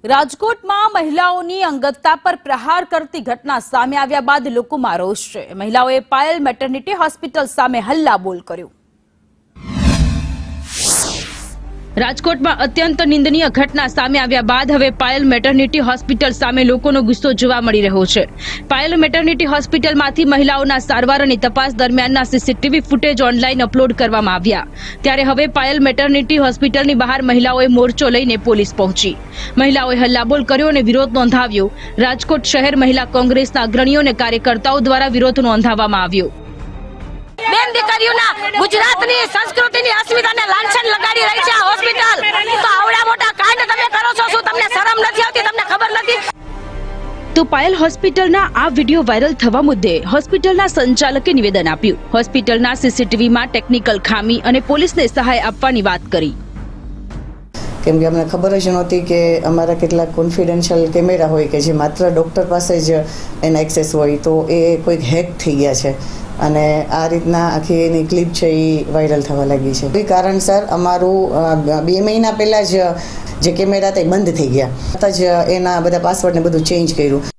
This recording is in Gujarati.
રાજકોટમાં મહિલાઓની અંગતતા પર પ્રહાર કરતી ઘટના સામે આવ્યા બાદ લોકોમાં રોષ છે। મહિલાઓએ પાયલ મેટર્નિટી હોસ્પિટલ સામે હલ્લાબોલ કર્યો। રાજકોટમાં અત્યંત નિંદનીય ઘટના સામે આવ્યા બાદ હવે પાયલ મેટર્નિટી હોસ્પિટલ સામે લોકોનો ગુસ્સો જોવા મળી રહ્યો છે। પાયલ મેટર્નિટી હોસ્પિટલમાંથી મહિલાઓના સારવાર અને તપાસ દરમિયાનના સીસીટીવી ફૂટેજ ઓનલાઈન અપલોડ કરવામાં આવ્યા। ત્યારે હવે પાયલ મેટર્નિટી હોસ્પિટલની બહાર મહિલાઓએ મોરચો લઈને પોલીસ પહોંચી। મહિલાઓએ હલ્લાબોલ કર્યો અને વિરોધ નોંધાવ્યો। રાજકોટ શહેર મહિલા કોંગ્રેસના અગ્રણીઓ અને કાર્યકર્તાઓ દ્વારા વિરોધ નોંધાવવામાં આવ્યો। બેન દીકરીઓના ગુજરાતની સંસ્કૃતિની અસ્મિતાને લાંછન લગાડી રહી છે આ હોસ્પિટલ। તો આવડા મોટા કાંડ તમે કરો છો, શું તમને શરમ નથી આવતી? તમને ખબર નથી? તો પાયલ હોસ્પિટલના આ વિડિયો વાયરલ થવા મુદ્દે હોસ્પિટલના સંચાલકે નિવેદન આપ્યું। હોસ્પિટલના સીસીટીવીમાં ટેકનિકલ ખામી અને પોલીસને સહાય આપવાની વાત કરી। કેમ કે અમને ખબર જ નહોતી કે અમારા કેટલાક કોન્ફિડેન્શિયલ કેમેરા હોય કે જે માત્ર ડૉક્ટર પાસે જ એના એક્સેસ હોય, તો એ કોઈક હેક થઈ ગયા છે અને આ રીતના આખી એની ક્લિપ છે એ વાયરલ થવા લાગી છે। કોઈ કારણસર અમારું 2 મહિના પહેલાં જ જે કેમેરા હતા એ બંધ થઈ ગયા, જ એના બધા પાસવર્ડને બધું ચેન્જ કર્યું।